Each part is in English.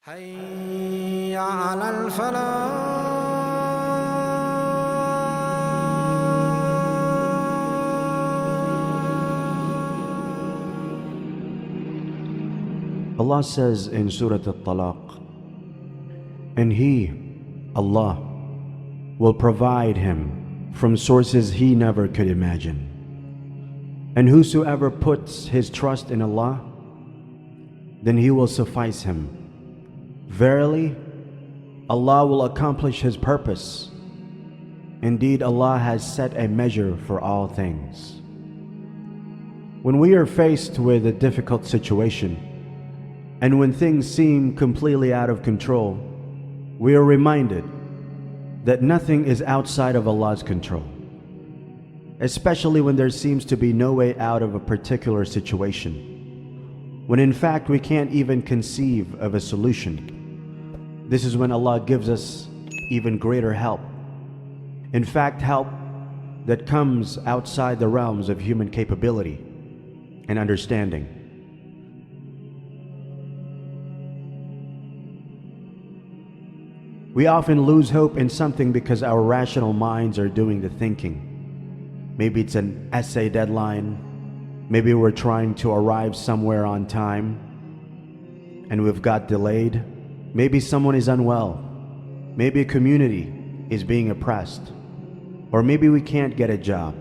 حي على الفلاح. Allah says in Surah At-Talaq, and He, Allah, will provide him from sources he never could imagine. And whosoever puts his trust in Allah, then He will suffice him. Verily, Allah will accomplish His purpose. Indeed, Allah has set a measure for all things. When we are faced with a difficult situation, and when things seem completely out of control, we are reminded that nothing is outside of Allah's control, especially when there seems to be no way out of a particular situation, when in fact we can't even conceive of a solution. This is when Allah gives us even greater help. In fact, help that comes outside the realms of human capability and understanding. We often lose hope in something because our rational minds are doing the thinking. Maybe it's an essay deadline. Maybe we're trying to arrive somewhere on time and we've got delayed. Maybe someone is unwell. Maybe a community is being oppressed. Or maybe we can't get a job.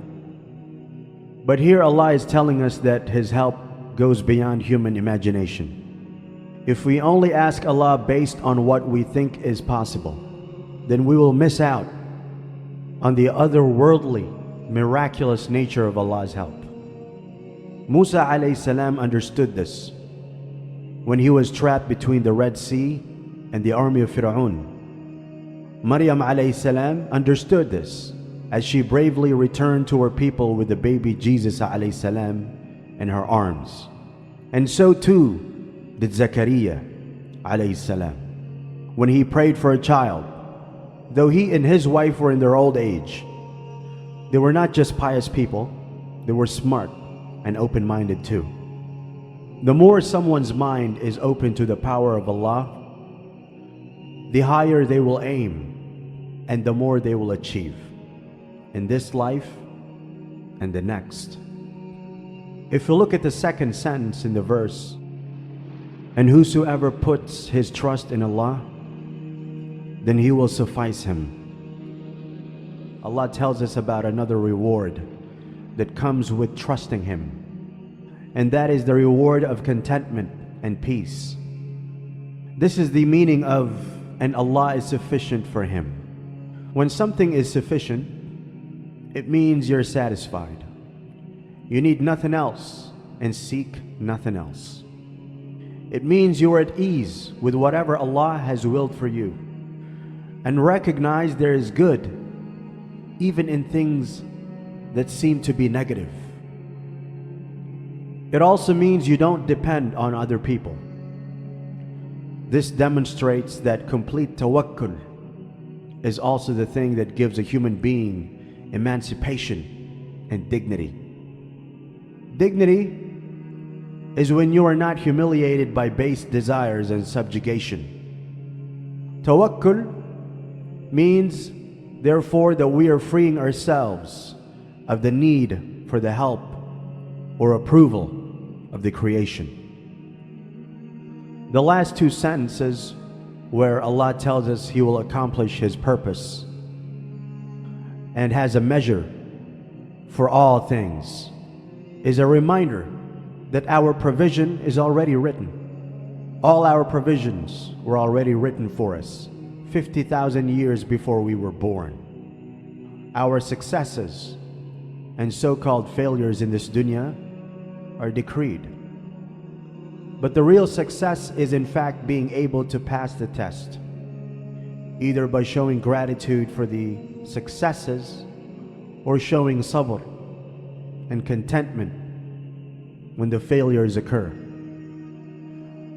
But here Allah is telling us that His help goes beyond human imagination. If we only ask Allah based on what we think is possible, then we will miss out on the otherworldly, miraculous nature of Allah's help. Musa alayhi salam understood this when he was trapped between the Red Sea and the army of Fir'aun. Maryam alayhi salam understood this as she bravely returned to her people with the baby Jesus alayhi salam in her arms. And so too did Zakaria alayhi salam when he prayed for a child. Though he and his wife were in their old age, they were not just pious people, they were smart and open-minded too. The more someone's mind is open to the power of Allah, the higher they will aim and the more they will achieve in this life and the next. If you look at the second sentence in the verse, and whosoever puts his trust in Allah, then He will suffice him. Allah tells us about another reward that comes with trusting Him, and that is the reward of contentment and peace. This is the meaning of, and Allah is sufficient for him. When something is sufficient, it means you're satisfied. You need nothing else and seek nothing else. It means you are at ease with whatever Allah has willed for you, and recognize there is good even in things that seem to be negative. It also means you don't depend on other people. This demonstrates that complete tawakkul is also the thing that gives a human being emancipation and dignity. Dignity is when you are not humiliated by base desires and subjugation. Tawakkul means, therefore, that we are freeing ourselves of the need for the help or approval of the creation. The last two sentences, where Allah tells us He will accomplish His purpose and has a measure for all things, is a reminder that our provision is already written. All our provisions were already written for us 50,000 years before we were born. Our successes and so-called failures in this dunya are decreed. But the real success is in fact being able to pass the test, either by showing gratitude for the successes or showing sabr and contentment when the failures occur.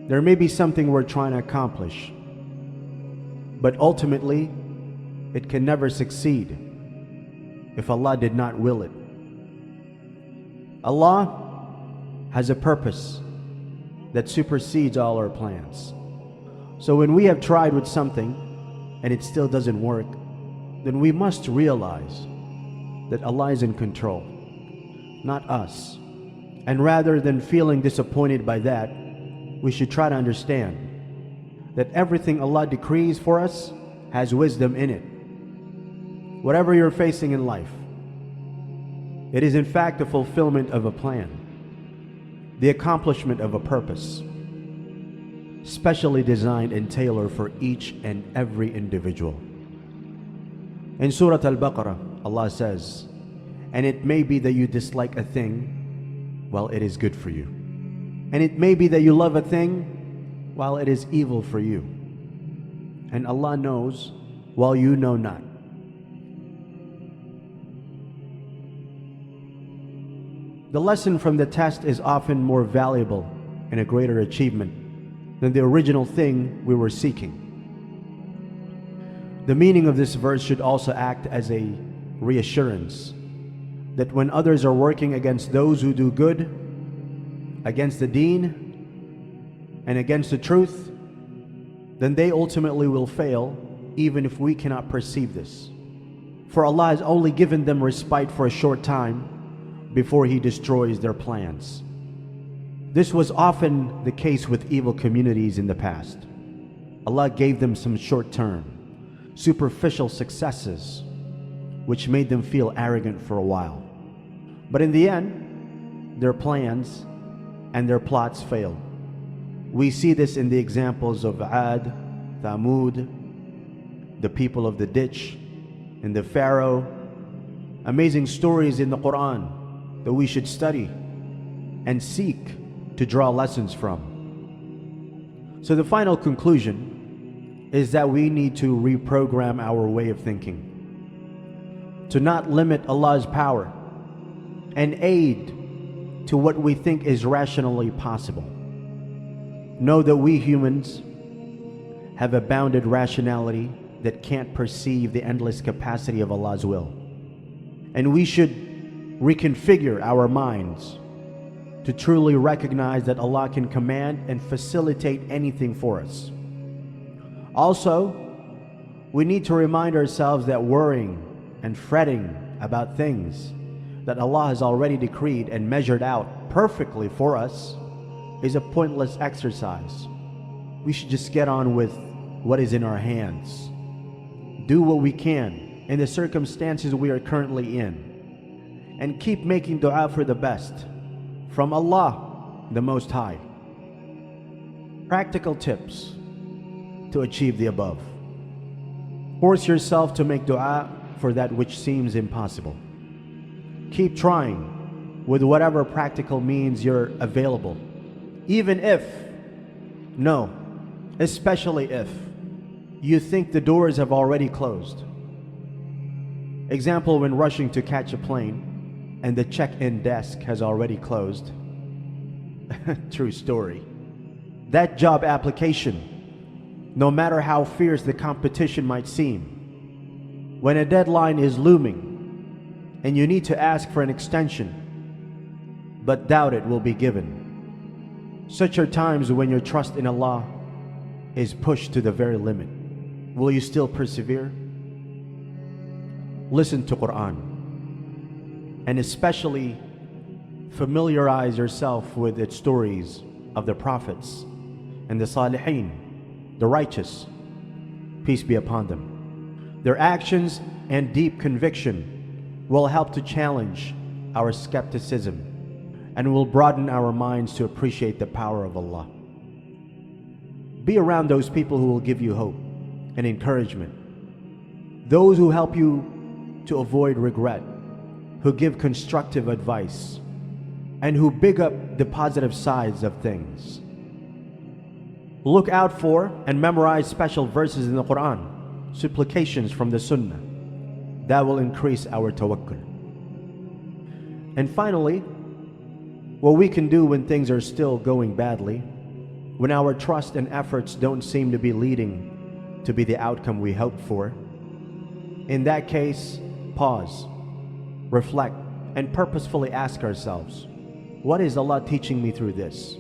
There may be something we're trying to accomplish, but ultimately it can never succeed if Allah did not will it. Allah has a purpose that supersedes all our plans. So when we have tried with something and it still doesn't work, then we must realize that Allah is in control, not us. And rather than feeling disappointed by that, we should try to understand that everything Allah decrees for us has wisdom in it. Whatever you're facing in life, it is in fact the fulfillment of a plan, the accomplishment of a purpose, specially designed and tailored for each and every individual. In Surah Al-Baqarah, Allah says, "And it may be that you dislike a thing while it is good for you. And it may be that you love a thing while it is evil for you. And Allah knows while you know not." The lesson from the test is often more valuable and a greater achievement than the original thing we were seeking. The meaning of this verse should also act as a reassurance that when others are working against those who do good, against the deen, and against the truth, then they ultimately will fail, even if we cannot perceive this. For Allah has only given them respite for a short time before He destroys their plans. This was often the case with evil communities in the past. Allah gave them some short-term, superficial successes, which made them feel arrogant for a while. But in the end, their plans and their plots failed. We see this in the examples of Ad, Thamud, the people of the ditch, and the Pharaoh. Amazing stories in the Quran that we should study and seek to draw lessons from. So the final conclusion is that we need to reprogram our way of thinking, to not limit Allah's power and aid to what we think is rationally possible. Know that we humans have a bounded rationality that can't perceive the endless capacity of Allah's will. And we should reconfigure our minds to truly recognize that Allah can command and facilitate anything for us. Also, we need to remind ourselves that worrying and fretting about things that Allah has already decreed and measured out perfectly for us is a pointless exercise. We should just get on with what is in our hands. Do what we can in the circumstances we are currently in, and keep making dua for the best from Allah, the Most High. Practical tips to achieve the above. Force yourself to make dua for that which seems impossible. Keep trying with whatever practical means you're available, even if, no, especially if, you think the doors have already closed. Example, when rushing to catch a plane and the check-in desk has already closed. True story. That job application, no matter how fierce the competition might seem, when a deadline is looming and you need to ask for an extension, but doubt it will be given. Such are times when your trust in Allah is pushed to the very limit. Will you still persevere? Listen to Quran, and especially familiarize yourself with its stories of the prophets and the Salihin, the righteous, peace be upon them. Their actions and deep conviction will help to challenge our skepticism and will broaden our minds to appreciate the power of Allah. Be around those people who will give you hope and encouragement, those who help you to avoid regret, who give constructive advice, and who big up the positive sides of things. Look out for and memorize special verses in the Quran, supplications from the Sunnah. That will increase our tawakkul. And finally, what we can do when things are still going badly, when our trust and efforts don't seem to be leading to be the outcome we hoped for. In that case, pause, reflect, and purposefully ask ourselves, what is Allah teaching me through this?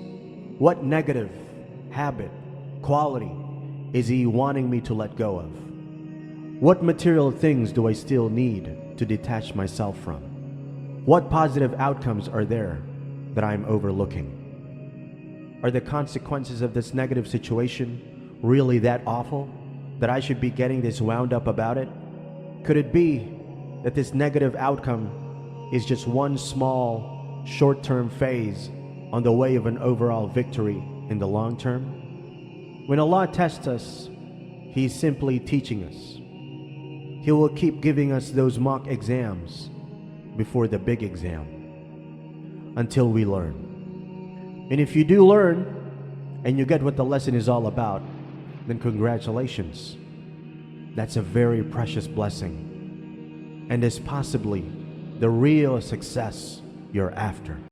What negative habit, quality, is He wanting me to let go of? What material things do I still need to detach myself from? What positive outcomes are there that I'm overlooking? Are the consequences of this negative situation really that awful that I should be getting this wound up about it? Could it be that this negative outcome is just one small, short-term phase on the way of an overall victory in the long term? When Allah tests us, He's simply teaching us. He will keep giving us those mock exams before the big exam until we learn. And if you do learn and you get what the lesson is all about, then congratulations. That's a very precious blessing and is possibly the real success you're after.